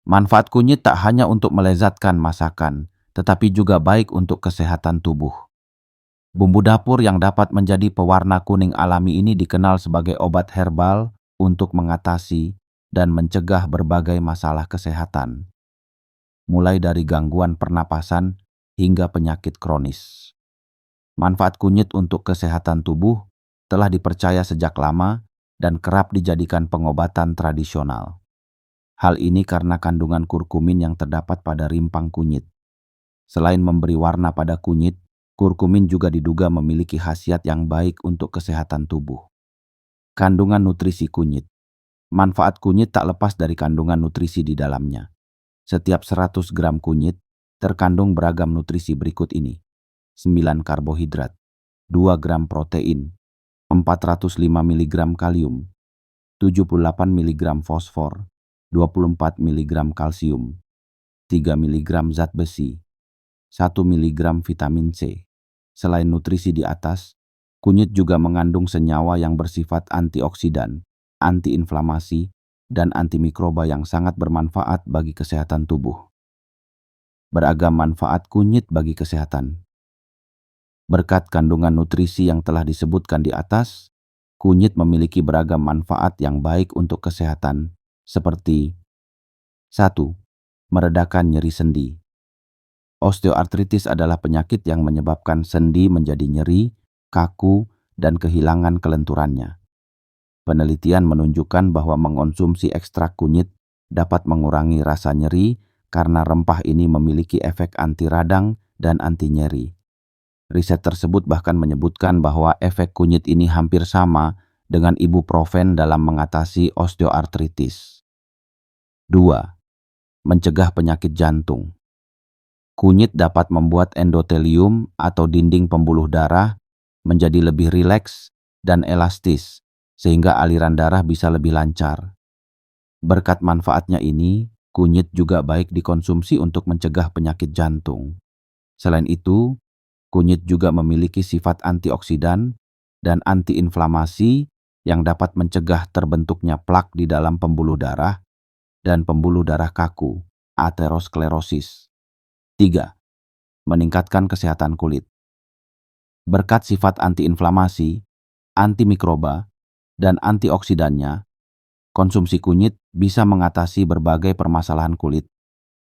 Manfaat kunyit tak hanya untuk melezatkan masakan, tetapi juga baik untuk kesehatan tubuh. Bumbu dapur yang dapat menjadi pewarna kuning alami ini dikenal sebagai obat herbal untuk mengatasi dan mencegah berbagai masalah kesehatan, mulai dari gangguan pernapasan hingga penyakit kronis. Manfaat kunyit untuk kesehatan tubuh telah dipercaya sejak lama dan kerap dijadikan pengobatan tradisional. Hal ini karena kandungan kurkumin yang terdapat pada rimpang kunyit. Selain memberi warna pada kunyit, kurkumin juga diduga memiliki khasiat yang baik untuk kesehatan tubuh. Kandungan nutrisi kunyit. Manfaat kunyit tak lepas dari kandungan nutrisi di dalamnya. Setiap 100 gram kunyit terkandung beragam nutrisi berikut ini: 9 karbohidrat, 2 gram protein, 405 mg kalium, 78 mg fosfor, 24 mg kalsium, 3 mg zat besi, 1 mg vitamin C. Selain nutrisi di atas, kunyit juga mengandung senyawa yang bersifat antioksidan, antiinflamasi, dan antimikroba yang sangat bermanfaat bagi kesehatan tubuh. Beragam manfaat kunyit bagi kesehatan. Berkat kandungan nutrisi yang telah disebutkan di atas, kunyit memiliki beragam manfaat yang baik untuk kesehatan, seperti 1. Meredakan nyeri sendi. Osteoartritis adalah penyakit yang menyebabkan sendi menjadi nyeri, kaku, dan kehilangan kelenturannya. Penelitian menunjukkan bahwa mengonsumsi ekstrak kunyit dapat mengurangi rasa nyeri karena rempah ini memiliki efek anti radang dan anti nyeri. Riset tersebut bahkan menyebutkan bahwa efek kunyit ini hampir sama dengan ibuprofen dalam mengatasi osteoartritis. 2. Mencegah penyakit jantung. Kunyit dapat membuat endotelium atau dinding pembuluh darah menjadi lebih rileks dan elastis, sehingga aliran darah bisa lebih lancar. Berkat manfaatnya ini, kunyit juga baik dikonsumsi untuk mencegah penyakit jantung. Selain itu, kunyit juga memiliki sifat antioksidan dan antiinflamasi yang dapat mencegah terbentuknya plak di dalam pembuluh darah dan pembuluh darah kaku, aterosklerosis. 3. Meningkatkan kesehatan kulit. Berkat sifat antiinflamasi, antimikroba, dan antioksidannya, konsumsi kunyit bisa mengatasi berbagai permasalahan kulit,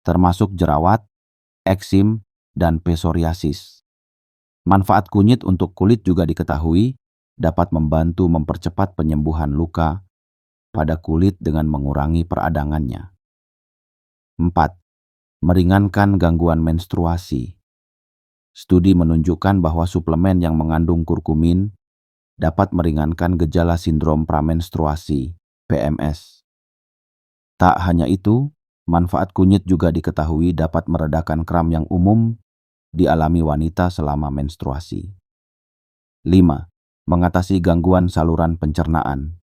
termasuk jerawat, eksim, dan psoriasis. Manfaat kunyit untuk kulit juga diketahui dapat membantu mempercepat penyembuhan luka pada kulit dengan mengurangi peradangannya. 4. Meringankan gangguan menstruasi. Studi menunjukkan bahwa suplemen yang mengandung kurkumin dapat meringankan gejala sindrom pramenstruasi, PMS. Tak hanya itu, manfaat kunyit juga diketahui dapat meredakan kram yang umum dialami wanita selama menstruasi. 5. Mengatasi gangguan saluran pencernaan.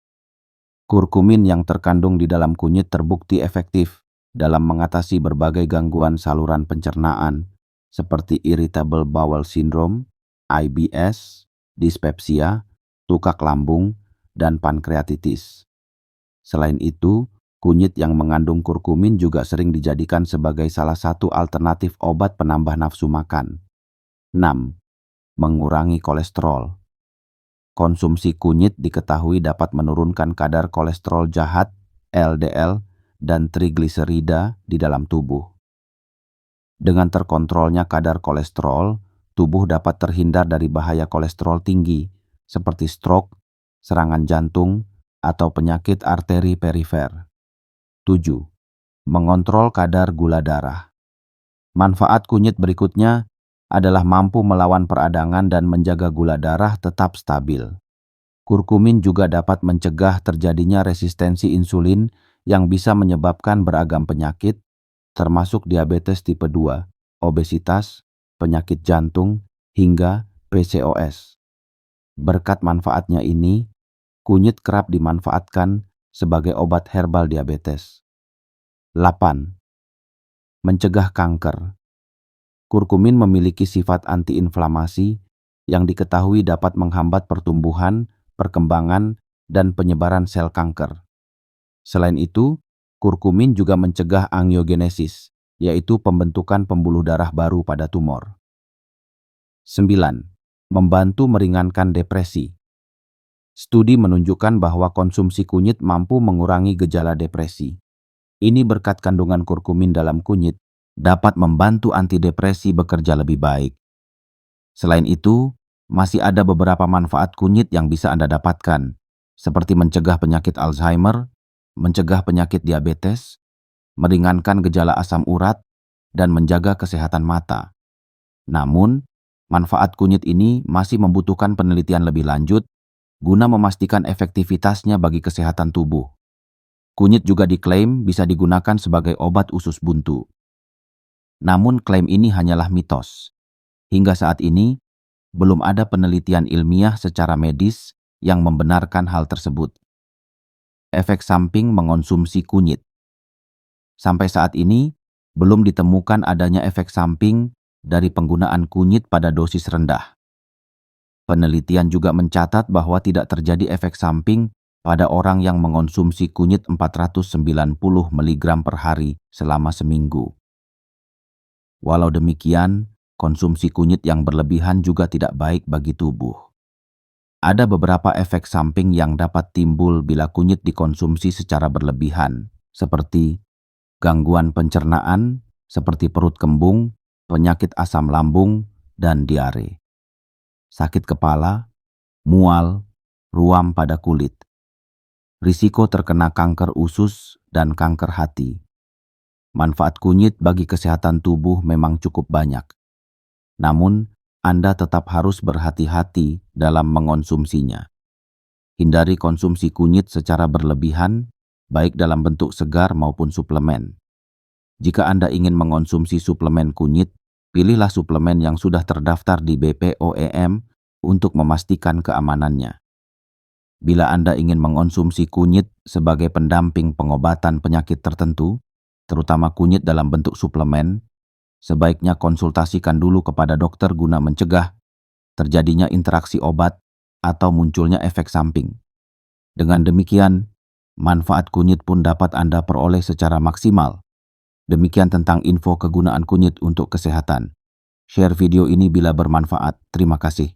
Kurkumin yang terkandung di dalam kunyit terbukti efektif dalam mengatasi berbagai gangguan saluran pencernaan seperti irritable bowel syndrome, IBS, dispepsia, tukak lambung, dan pankreatitis. Selain itu, kunyit yang mengandung kurkumin juga sering dijadikan sebagai salah satu alternatif obat penambah nafsu makan. 6. Mengurangi kolesterol. Konsumsi kunyit diketahui dapat menurunkan kadar kolesterol jahat, LDL, dan trigliserida di dalam tubuh. Dengan terkontrolnya kadar kolesterol, tubuh dapat terhindar dari bahaya kolesterol tinggi, seperti stroke, serangan jantung, atau penyakit arteri perifer. 7. Mengontrol kadar gula darah. Manfaat kunyit berikutnya adalah mampu melawan peradangan dan menjaga gula darah tetap stabil. Kurkumin juga dapat mencegah terjadinya resistensi insulin yang bisa menyebabkan beragam penyakit, termasuk diabetes tipe 2, obesitas, penyakit jantung, hingga PCOS. Berkat manfaatnya ini, kunyit kerap dimanfaatkan sebagai obat herbal diabetes. 8. Mencegah kanker. Kurkumin memiliki sifat antiinflamasi yang diketahui dapat menghambat pertumbuhan, perkembangan, dan penyebaran sel kanker. Selain itu, Kurkumin juga mencegah angiogenesis, yaitu pembentukan pembuluh darah baru pada tumor. 9. Membantu meringankan depresi. Studi menunjukkan bahwa konsumsi kunyit mampu mengurangi gejala depresi. Ini berkat kandungan kurkumin dalam kunyit dapat membantu antidepresi bekerja lebih baik. Selain itu, masih ada beberapa manfaat kunyit yang bisa Anda dapatkan, seperti mencegah penyakit Alzheimer, mencegah penyakit diabetes, meringankan gejala asam urat, dan menjaga kesehatan mata. Namun, manfaat kunyit ini masih membutuhkan penelitian lebih lanjut guna memastikan efektivitasnya bagi kesehatan tubuh. Kunyit juga diklaim bisa digunakan sebagai obat usus buntu. Namun klaim ini hanyalah mitos. Hingga saat ini, belum ada penelitian ilmiah secara medis yang membenarkan hal tersebut. Efek samping mengonsumsi kunyit. Sampai saat ini, belum ditemukan adanya efek samping dari penggunaan kunyit pada dosis rendah. Penelitian juga mencatat bahwa tidak terjadi efek samping pada orang yang mengonsumsi kunyit 490 mg per hari selama seminggu. Walau demikian, konsumsi kunyit yang berlebihan juga tidak baik bagi tubuh. Ada beberapa efek samping yang dapat timbul bila kunyit dikonsumsi secara berlebihan, seperti gangguan pencernaan, seperti perut kembung, penyakit asam lambung, dan diare. Sakit kepala, mual, ruam pada kulit. Risiko terkena kanker usus dan kanker hati. Manfaat kunyit bagi kesehatan tubuh memang cukup banyak. Namun, Anda tetap harus berhati-hati dalam mengonsumsinya. Hindari konsumsi kunyit secara berlebihan, baik dalam bentuk segar maupun suplemen. Jika Anda ingin mengonsumsi suplemen kunyit, pilihlah suplemen yang sudah terdaftar di BPOM untuk memastikan keamanannya. Bila Anda ingin mengonsumsi kunyit sebagai pendamping pengobatan penyakit tertentu, terutama kunyit dalam bentuk suplemen, sebaiknya konsultasikan dulu kepada dokter guna mencegah terjadinya interaksi obat atau munculnya efek samping. Dengan demikian, manfaat kunyit pun dapat Anda peroleh secara maksimal. Demikian tentang info kegunaan kunyit untuk kesehatan. Share video ini bila bermanfaat. Terima kasih.